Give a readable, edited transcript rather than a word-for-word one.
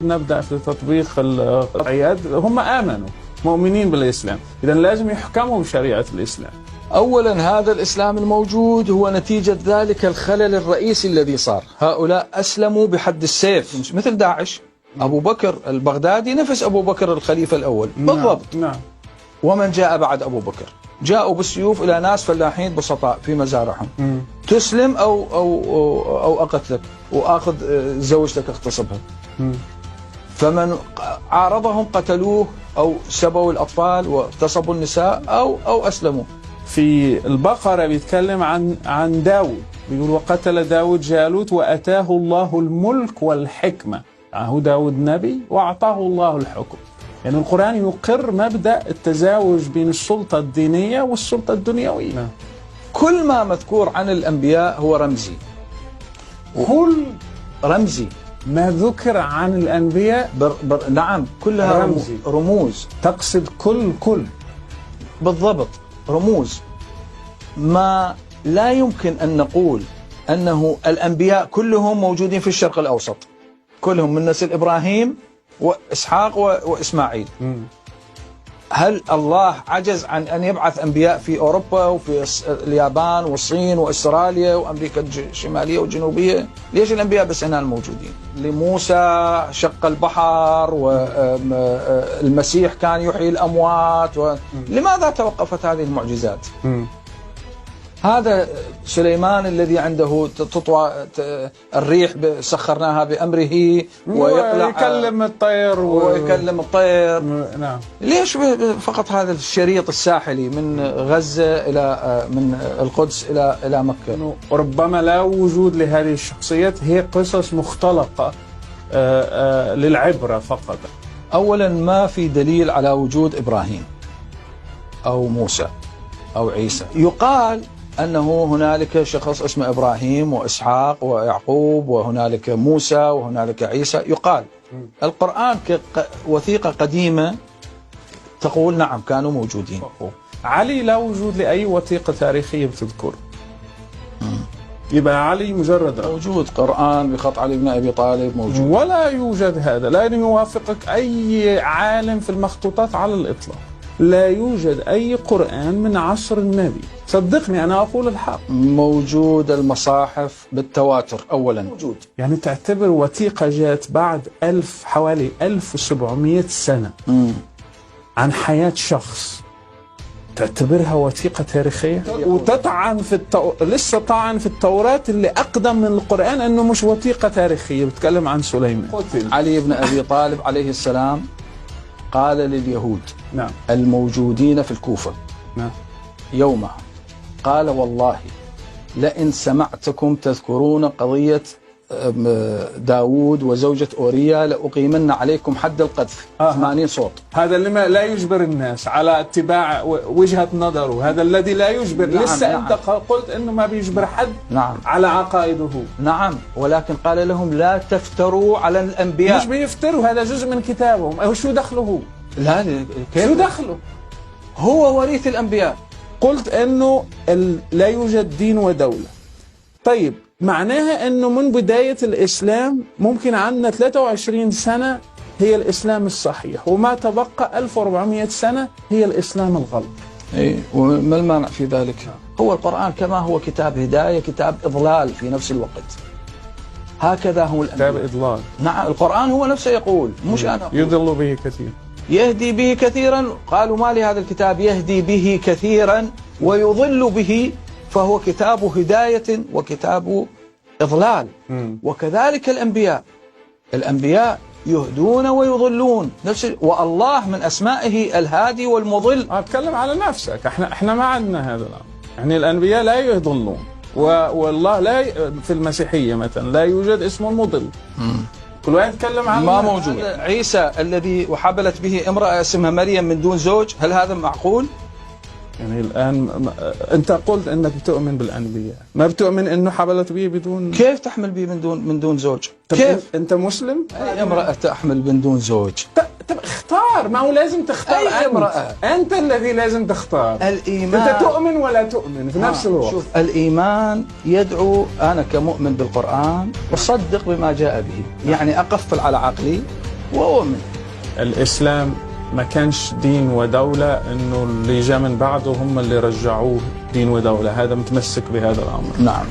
نبدأ في تطبيق القضايات. هم آمنوا مؤمنين بالإسلام، إذن لازم يحكموا بشريعة الإسلام. أولا هذا الإسلام الموجود هو نتيجة ذلك الخلل الرئيسي الذي صار. هؤلاء أسلموا بحد السيف مثل داعش. أبو بكر البغدادي نفس أبو بكر الخليفة الأول بالضبط. نعم. ومن جاء بعد أبو بكر جاءوا بالسيوف إلى ناس فلاحين بسطاء في مزارعهم. تسلم أو أقتلك وآخذ زوجتك اغتصبها. فمن عارضهم قتلوه أو سبوا الأطفال واغتصبوا النساء أو أسلموا. في البقرة بيتكلم عن داود، بيقول وقتل داود جالوت وأتاه الله الملك والحكمة. يعني هو داود نبي وأعطاه الله الحكم. يعني القرآن يقر مبدأ التزاوج بين السلطة الدينية والسلطة الدنيوية. كل ما مذكور عن الأنبياء هو رمزي. كل رمزي ما ذكر عن الأنبياء نعم كلها رموز. تقصد كل بالضبط رموز. ما لا يمكن أن نقول أنه الأنبياء كلهم موجودين في الشرق الأوسط، كلهم من نسل إبراهيم وإسحاق وإسماعيل. هل الله عجز عن أن يبعث أنبياء في أوروبا وفي اليابان والصين وأستراليا وأمريكا الشمالية والجنوبية؟ ليش الأنبياء بس هنا الموجودين؟ لموسى شق البحر، والمسيح كان يحيي الأموات لماذا توقفت هذه المعجزات؟ هذا سليمان الذي عنده تطوى الريح سخرناها بأمره ويكلم الطير ويكلم الطير. نعم. ليش فقط هذا الشريط الساحلي من غزة إلى من القدس إلى مكة؟ ربما لا وجود لهذه الشخصيات، هي قصص مختلقة للعبرة فقط. أولا ما في دليل على وجود إبراهيم أو موسى أو عيسى. يقال أنه هنالك شخص اسمه إبراهيم وإسحاق ويعقوب وهنالك موسى وهنالك عيسى. يقال القرآن كوثيقة قديمة تقول نعم كانوا موجودين. علي لا وجود لأي وثيقة تاريخية بتذكر. يبقى علي مجرد موجود قرآن بخط علي بن أبي طالب موجود، ولا يوجد هذا. لا يوافقك أي عالم في المخطوطات على الإطلاق. لا يوجد أي قرآن من عصر النبي، صدقني أنا أقول الحق. موجود المصاحف بالتواتر أولا موجود. يعني تعتبر وثيقة جاءت بعد حوالي 1700 سنة عن حياة شخص تعتبرها وثيقة تاريخية؟ وتطعن في لسه طعن في التوراة اللي أقدم من القرآن أنه مش وثيقة تاريخية، بتكلم عن سليمان. علي بن أبي طالب عليه السلام قال لليهود نعم الموجودين في الكوفة نعم يومها، قال والله لئن سمعتكم تذكرون قضية داود وزوجة أوريا لأقيمن عليكم حد القذف 80 صوت. هذا اللي لا يجبر الناس على اتباع وجهة نظره، هذا الذي لا يجبر. نعم لسه نعم. أنت قلت أنه ما بيجبر حد نعم. على عقائده. نعم، ولكن قال لهم لا تفتروا على الأنبياء. مش بيفتروا، هذا جزء من كتابهم. أو شو دخله؟ لا كيف شو دخله؟ هو وريث الأنبياء. قلت أنه لا يوجد دين ودولة. طيب معناها أنه من بداية الإسلام ممكن عندنا 23 سنة هي الإسلام الصحيح، وما تبقى 1400 سنة هي الإسلام الغلط. إيه، وما المانع في ذلك؟ هو القرآن كما هو كتاب هداية كتاب إضلال في نفس الوقت. هكذا هو الأنبياء. كتاب إضلال. نعم، القرآن هو نفسه يقول، مش أنا أقول. يضل به كثير. يهدي به كثيرا. قالوا ما لهذا الكتاب يهدي به كثيرا ويضل به، فهو كتاب هداية وكتاب إضلال. وكذلك الأنبياء يهدون ويضلون نفس والله من أسمائه الهادي والمضل. أتكلم على نفسك، احنا ما عندنا هذا الأمر. يعني الأنبياء لا يضلون، والله لا في المسيحية مثلا لا يوجد اسم المضل. كل واحد يتكلم عن ما موجود. عيسى الذي وحبلت به امرأة اسمها مريم من دون زوج، هل هذا معقول؟ يعني الآن أنت قلت أنك بتؤمن بالأنبياء، ما بتؤمن أنه حبلت به بدون. كيف تحمل به من دون زوج؟ كيف؟ أنت مسلم؟ أي امرأة تحمل من دون زوج؟ طب اختار، ما هو لازم تختار. أي امرأة؟ أنت الذي لازم تختار. الإيمان أنت تؤمن ولا تؤمن في نفس الوقت. شوف، الإيمان يدعو أنا كمؤمن بالقرآن أصدق بما جاء به، يعني أقفل على عقلي وأؤمن. الإسلام ما كانش دين ودولة إنه اللي جاء من بعده هم اللي رجعوه دين ودولة، هذا متمسك بهذا الأمر. نعم.